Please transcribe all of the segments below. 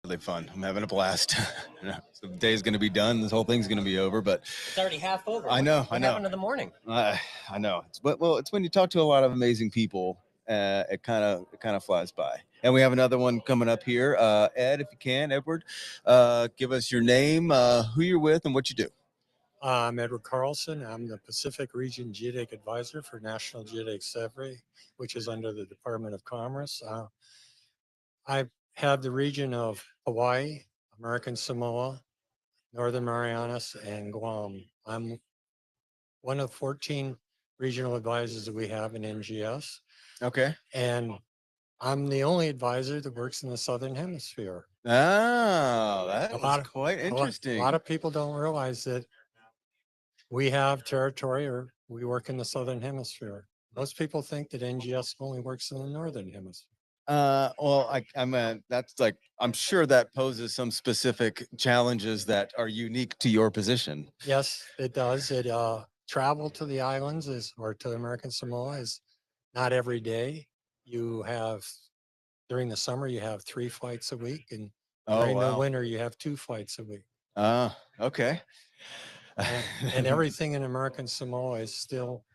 really fun. I'm having a blast. So the day's going to be done. This whole thing's going to be over, but It's already half over. I know. What happened to the morning? I know. It's when you talk to a lot of amazing people, it kind of flies by. And we have another one coming up here. Ed, if you can, Edward, give us your name, who you're with, and what you do. I'm Edward Carlson. I'm the Pacific Region Geodetic Advisor for National Geodetic Survey, which is under the Department of Commerce. I have the region of Hawaii, American Samoa, Northern Marianas, and Guam. I'm one of 14 regional advisors that we have in NGS, Okay. and I'm the only advisor that works in the Southern Hemisphere. Oh, that is quite A interesting. lot of people don't realize that we have territory or we work in the Southern Hemisphere. Most people think that NGS only works in the Northern Hemisphere. I'm sure that poses some specific challenges that are unique to your position. Yes, it does. Travel to the islands or to American Samoa is not every day. You have, during the summer, you have 3 flights a week, and during the winter, you have 2 flights a week. Okay. And everything in American Samoa is still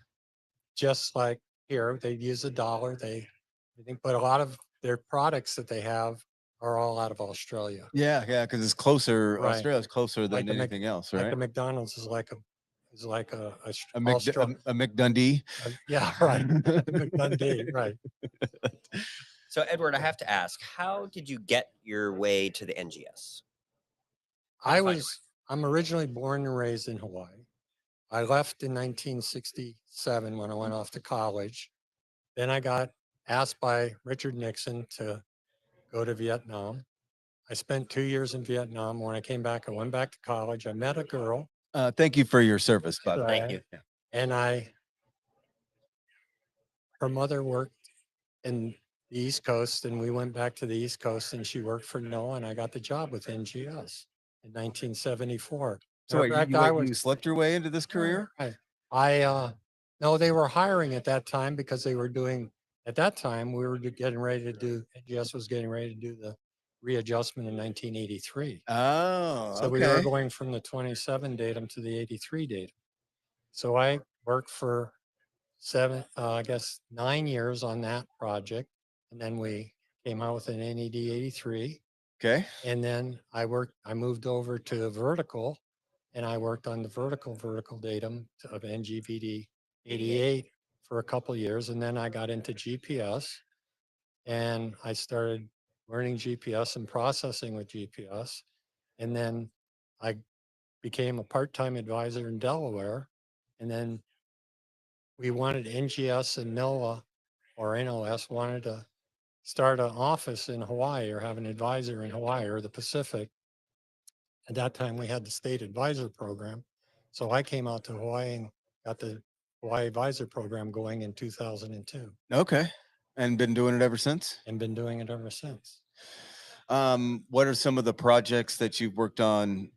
just like here. They use a dollar. But a lot of their products that they have are all out of Australia. Yeah, because it's closer. Right. Australia's closer than Like anything else, right? Like a McDonald's is like a A McDundee. Yeah, right. McDundee, right. So, Edward, I have to ask, how did you get your way to the NGS? I'm originally born and raised in Hawaii. I left in 1967 when I went off to college. Then I got asked by Richard Nixon to go to Vietnam. I spent 2 years in Vietnam. When I came back, I went back to college. I met a girl. Thank you for your service, by the way. Thank you. And her mother worked in the East Coast, and we went back to the East Coast, and she worked for NOAA, and I got the job with NGS in 1974. So wait, you slept your way into this career? No, they were hiring at that time because they were doing, at that time, NGS was getting ready to do the readjustment in 1983. Oh, So we were going from the 27 datum to the 83 datum. So I worked for 9 years on that project. And then we came out with an NED 83. Okay. And then I moved over to vertical, and I worked on the vertical datum of NGVD 88 for a couple of years. And then I got into GPS, and I started learning GPS and processing with GPS. And then I became a part-time advisor in Delaware. And then we wanted NGS and NOAA or NOS wanted to start an office in Hawaii or have an advisor in Hawaii or the Pacific. At that time, we had the state advisor program. So I came out to Hawaii and got the Hawaii advisor program going in 2002. Okay. And been doing it ever since? And been doing it ever since. What are some of the projects that you've worked on?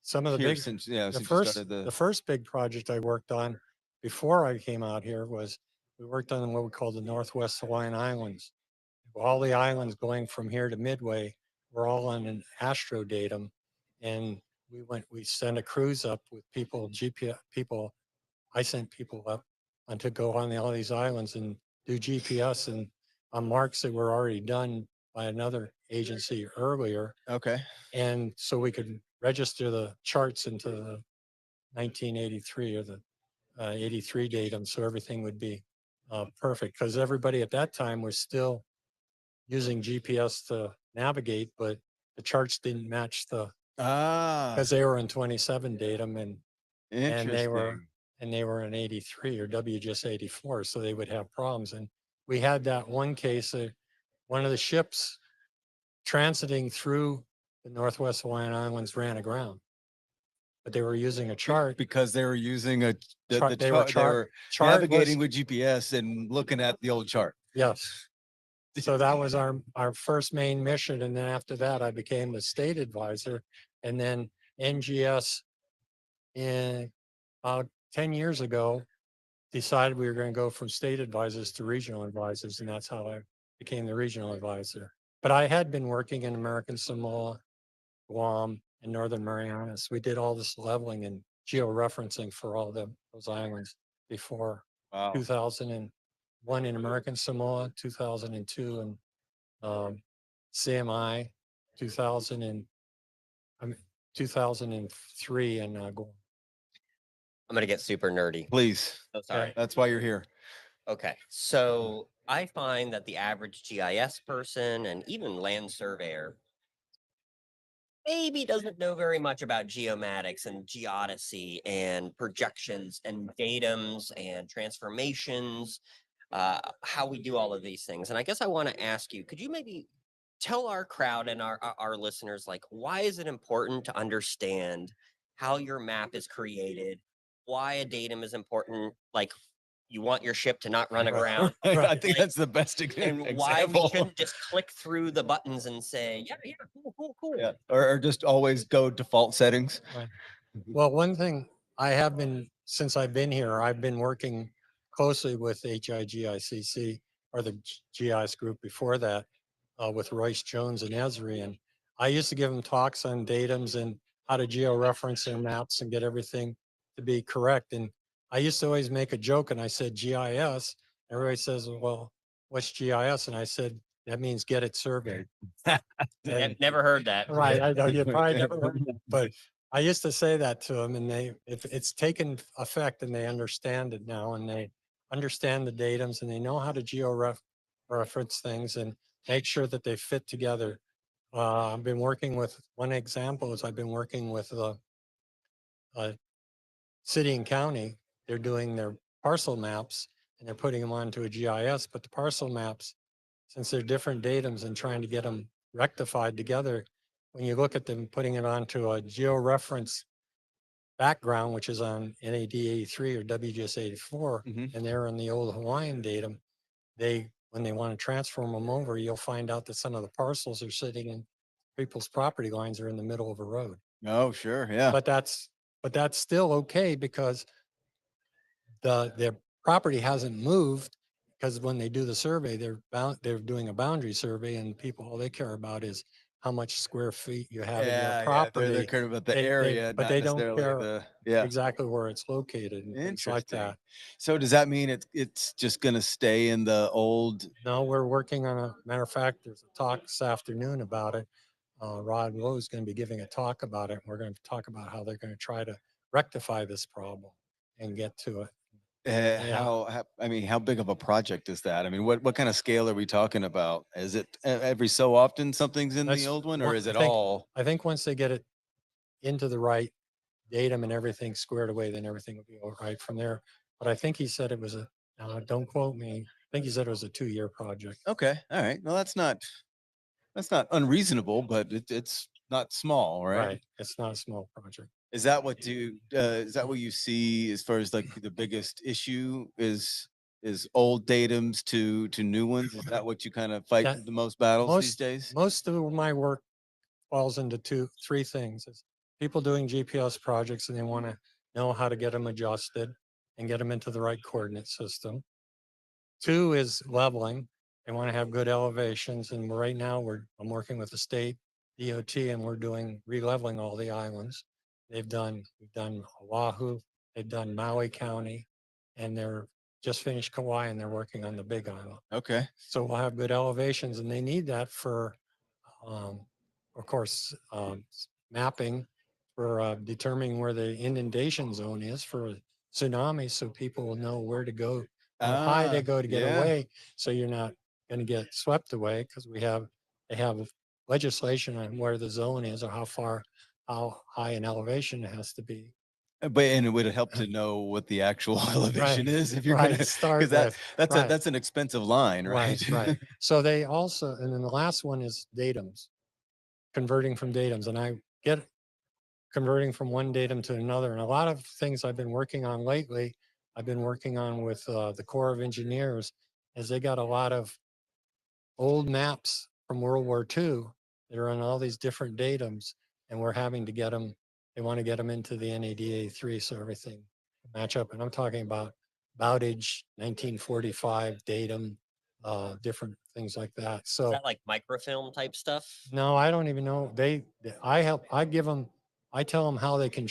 Some of the big, the first big project I worked on before I came out here was we worked on what we call the Northwest Hawaiian Islands. All the islands going from here to Midway were all on an astro datum, and we sent a cruise up with GPS people. I sent people up and to go on all these islands and do GPS and on marks that were already done by another agency earlier. Okay. And so we could register the charts into the 1983 or the 83 datum, so everything would be perfect. Because everybody at that time was still using GPS to navigate, but the charts didn't match because they were in 27 datum and they were in 83 or WGS 84, so they would have problems. And we had that one case, one of the ships transiting through the Northwest Hawaiian Islands ran aground, but they were using a chart because they were using they were navigating with GPS and looking at the old chart. Yes. So that was our first main mission. And then after that, I became the state advisor. And then NGS about 10 years ago decided we were going to go from state advisors to regional advisors. And that's how I became the regional advisor. But I had been working in American Samoa, Guam, and Northern Marianas. We did all this leveling and georeferencing for all those islands before Wow. 2001 in American Samoa, 2002 in CMI, 2000 and, I mean, 2003 in Guam. I'm gonna get super nerdy. Please. So sorry. That's why you're here. Okay, so I find that the average GIS person and even land surveyor maybe doesn't know very much about geomatics and geodesy and projections and datums and transformations, how we do all of these things. And I guess I want to ask you, could you maybe tell our crowd and our listeners, like, why is it important to understand how your map is created, why a datum is important, like you want your ship to not run aground, I think like, that's the best and example. why we shouldn't just click through the buttons and say, yeah, yeah, cool, cool, cool. Yeah. Or just always go default settings. Right. Well, one thing I have been, since I've been here, I've been working closely with HIGICC or the GIS group before that with Royce Jones and Esri. And I used to give them talks on datums and how to georeference their maps and get everything to be correct. And I used to always make a joke and I said GIS. Everybody says, well, what's GIS? And I said, that means get it surveyed. Never heard that. Right, I know you probably never heard that, but I used to say that to them, and it's taken effect, and they understand it now, and they understand the datums, and they know how to reference things and make sure that they fit together. I've been working with, one example is I've been working with the city and county. They're doing their parcel maps and they're putting them onto a GIS, but the parcel maps, since they're different datums and trying to get them rectified together, when you look at them putting it onto a georeference background, which is on NAD 83 or WGS 84, and they're in the old Hawaiian datum, when they want to transform them over, you'll find out that some of the parcels are sitting in people's property lines are in the middle of a road. Oh, sure. Yeah. But that's still okay because their property hasn't moved, because when they do the survey, they're doing a boundary survey, and people, all they care about is how much square feet you have in your property. They're caring about the They- area, but not they don't necessarily care exactly where it's located and things like Interesting. that. So does that mean it's just going to stay in the old? No, we're working on a matter of fact, there's a talk this afternoon about it. Rod Lowe is going to be giving a talk about it. We're going to talk about how they're going to try to rectify this problem and get to it. I mean, how big of a project is that? I mean, what kind of scale are we talking about? Is it every so often something's in the old one, or is it all? I think once they get it into the right datum and everything squared away, then everything will be all right from there. But I think he said it was don't quote me. I think he said it was a 2-year project. Okay, all right. Well, that's not unreasonable, but it's not small, right? Right. It's not a small project. Is that what you see as far as like the biggest issue is old datums to new ones? Is that what you kind of fight the most battles these days? Most of my work falls into three things. It's people doing GPS projects and they want to know how to get them adjusted and get them into the right coordinate system. 2 is leveling. They want to have good elevations. And right now I'm working with the state DOT and we're doing re-leveling all the islands. We've done Oahu, they've done Maui County, and they're just finished Kauai and they're working on the Big Island. Okay. So we'll have good elevations and they need that for, of course, mapping for determining where the inundation zone is for tsunamis, so people will know where to go, how high they go to get away, so you're not going to get swept away, because they have legislation on where the zone is or how high an elevation it has to be. But it would help to know what the actual elevation is if you're going to start because that's an expensive line, right? Right. So they also, and then the last one is datums, converting from datums, and I get converting from one datum to another. And a lot of things I've been working on lately, I've been working on with the Corps of Engineers, as they got a lot of old maps from World War II that are on all these different datums, and we're having to get them, they want to get them into the NADA 3 so everything match up. And I'm talking about Bowditch 1945 datum, different things like that. Is So that like microfilm type stuff? no, I don't even know. I give them, I tell them how they can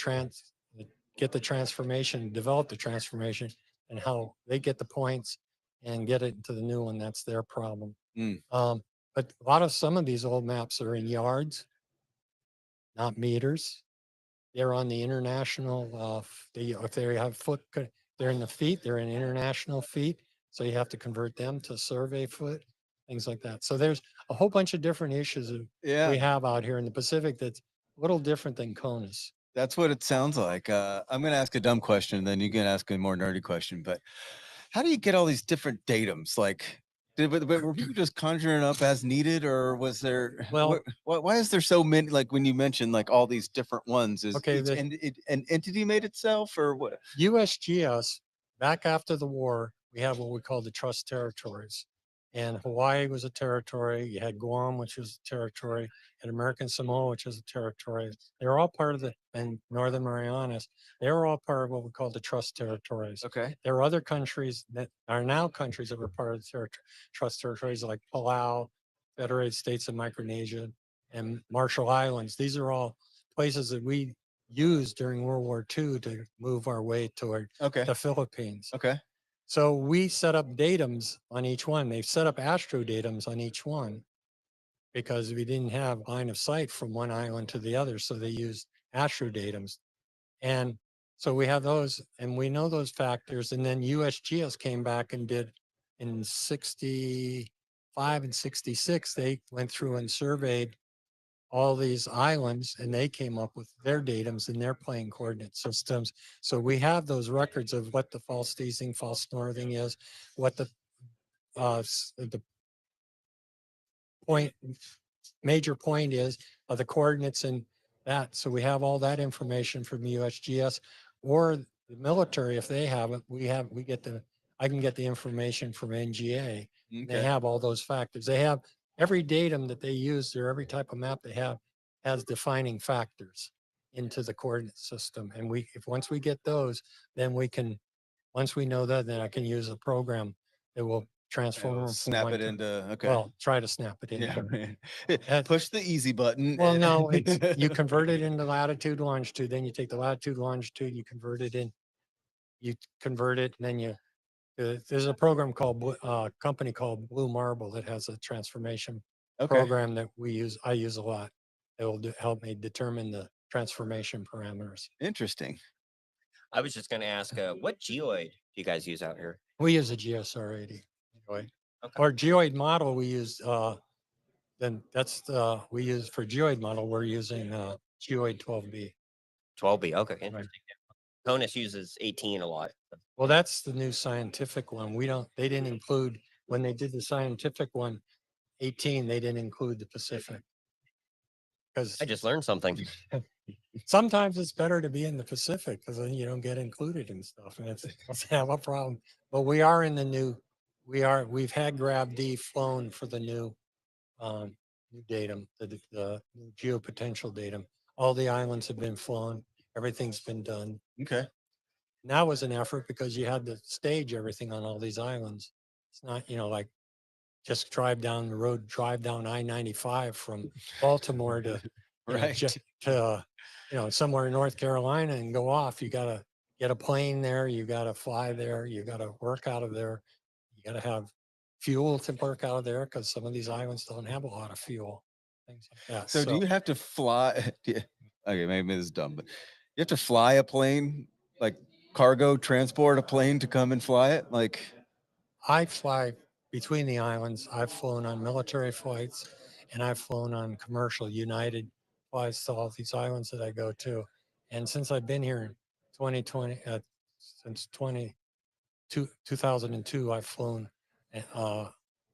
get the transformation, develop the transformation, and how they get the points and get it into the new one. That's their problem. Mm. But some of these old maps are in yards, not meters. They're on the international, if they have they're in the feet, they're in international feet. So you have to convert them to survey foot, things like that. So there's a whole bunch of different issues that Yeah. we have out here in the Pacific that's a little different than CONUS. That's what it sounds like. I'm going to ask a dumb question, then you can ask a more nerdy question. But how do you get all these different datums? Like, were people just conjuring up as needed, or was there? Well- why is there so many? Like when you mentioned, like all these different ones, is Okay, an entity made itself, or what? USGS, back after the war, we have what we call the trust territories. And Hawaii was a territory. You had Guam, which was a territory, and American Samoa, which is a territory. They were all part of and Northern Marianas. They were all part of what we call the trust territories. Okay. There are other countries that are now countries that were part of the trust territories, like Palau, Federated States of Micronesia, and Marshall Islands. These are all places that we used during World War II to move our way toward Okay. the Philippines. Okay. So we set up datums on each one. They've set up astro datums on each one because we didn't have line of sight from one island to the other. So they used astro datums. And so we have those and we know those factors. And then USGS came back and did in 65 and 66, they went through and surveyed all these islands and they came up with their datums and their plane coordinate systems. So we have those records of what the false teasing, false northing is, what the point, major point is of the coordinates and that. So we have all that information from USGS or the military. If they have it, I can get the information from NGA. They Okay. have all those factors. They have every datum that they use there, every type of map they have has defining factors into the coordinate system. And once we get those, then once we know that, then I can use a program that will transform them from Snap one it to- into. Okay. Well, try to snap it in. Yeah. Push the easy button. Well, no, you convert it into latitude, longitude, then you take the latitude, longitude, you convert it, and then there's a program called, company called Blue Marble that has a transformation Okay. program that I use a lot. It will help me determine the transformation parameters. Interesting. I was just going to ask, what geoid do you guys use out here? We use a GSR 80. Okay. Or geoid model we use, we use for geoid model, we're using geoid 12B. 12B. Okay. Interesting. CONUS uses 18 a lot. Well, that's the new scientific one. They didn't include, when they did the scientific one, 18, they didn't include the Pacific. Because I just learned something. sometimes it's better to be in the Pacific because then you don't get included in stuff and it's have a problem. But we are in the new, we've had GravD flown for the new datum, the new geopotential datum. All the islands have been flown. Everything's been done. Okay. And that was an effort because you had to stage everything on all these islands. It's not, like just drive down the road, drive down I-95 from Baltimore to, Right. somewhere in North Carolina and go off. You got to get a plane there. You got to fly there. You got to work out of there. You got to have fuel to work out of there because some of these islands don't have a lot of fuel, things like that. So do you have to fly? Yeah. Okay, maybe this is dumb, but you have to fly a plane, like cargo transport a plane to come and fly it? Like, I fly between the islands. I've flown on military flights and I've flown on commercial United flights to all these islands that I go to. And since I've been here in 2020, since 2002, I've flown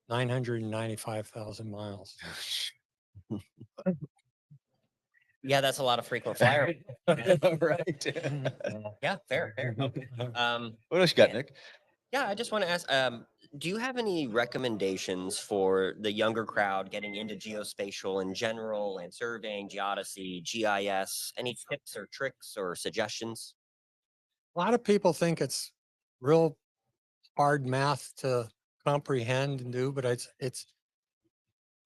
995,000 miles. Yeah, that's a lot of frequent flyer. right. Yeah, fair. What else you got, and- Nick? Yeah, I just want to ask, do you have any recommendations for the younger crowd getting into geospatial in general and surveying, geodesy, GIS? Any tips or tricks or suggestions? A lot of people think it's real hard math to comprehend and do, but it's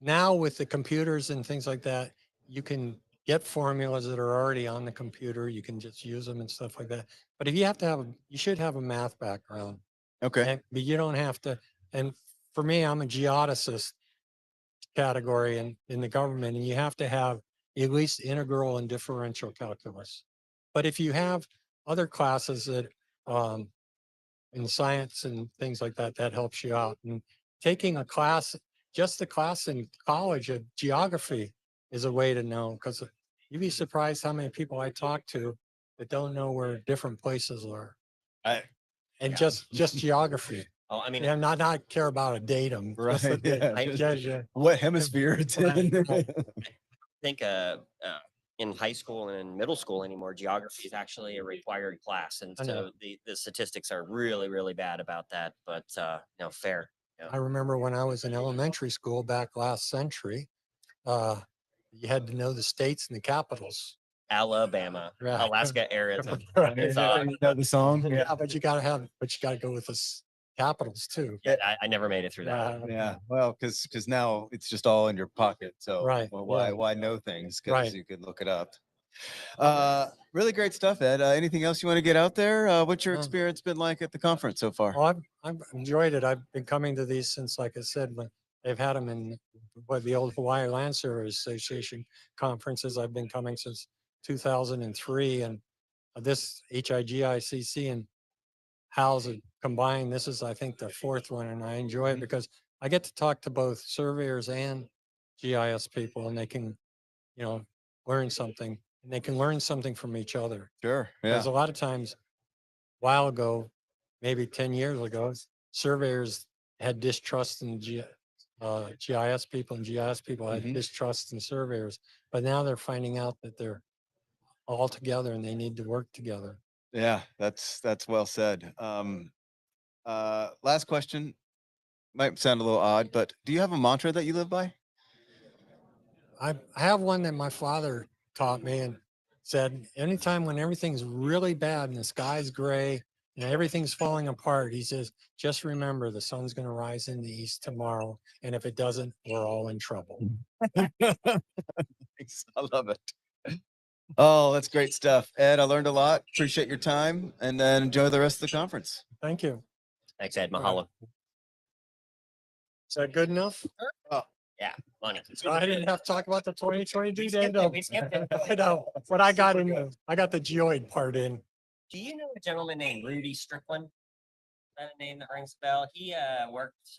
now with the computers and things like that, you can get formulas that are already on the computer. You can just use them and stuff like that. But if you have to have, you should have a math background. Okay. But you don't have to. And for me, I'm a geodesist category in the government, and you have to have at least integral and differential calculus. But if you have other classes that in science and things like that, that helps you out. And taking a class, just a class in college of geography is a way to know, because you'd be surprised how many people I talk to that don't know where different places are. I, And yeah. just geography. Oh, I mean, Yeah, not care about a datum. Right. Just Yeah. yeah. What hemisphere it's in. Right. think in high school and middle school anymore, geography is actually a required class, and I know. so the statistics are really really bad about that. But fair. Yeah. I remember when I was in elementary school back last century, uh, you had to know the states and the capitals. Alabama, Right. Alaska, Arizona. Right. It's, You know the song. Yeah, but you gotta go with the capitals too. yeah, I never made it through that. Yeah. Well, because now it's just all in your pocket. So Right, well, yeah. why know things? Because Right. you could look it up. Really great stuff, Ed. Anything else you want to get out there? What's your experience been like at the conference so far? Well, I've enjoyed it. I've been coming to these since, like I said, when they've had them in the old Hawaii Land Surveyors Association conferences. I've been coming since 2003, and this HIGICC and HAL's combined. This is, I think, the fourth one, and I enjoy it because I get to talk to both surveyors and GIS people, and they can, learn something, and they can learn something from each other. Sure. Yeah. Because a lot of times, a while ago, maybe 10 years ago, surveyors had distrust in GIS people, and GIS people had distrust in surveyors. But now they're finding out that they're all together and they need to work together. Yeah, that's well said. Last question. Might sound a little odd, but do you have a mantra that you live by? I have one that my father taught me and said, anytime when everything's really bad and the sky's gray and everything's falling apart, he says, just remember the sun's going to rise in the east tomorrow. And if it doesn't, we're all in trouble. Thanks. I love it. Oh, that's great stuff. Ed, I learned a lot. Appreciate your time, and then enjoy the rest of the conference. Thank you. Thanks, Ed. Mahalo. Is that good enough? Oh. Yeah, money. So I didn't have to talk about the 2022 We skipped it, we skipped it. I know, but I got the geoid part in. Do you know a gentleman named Rudy Strickland? Is that a name that rings a bell? He worked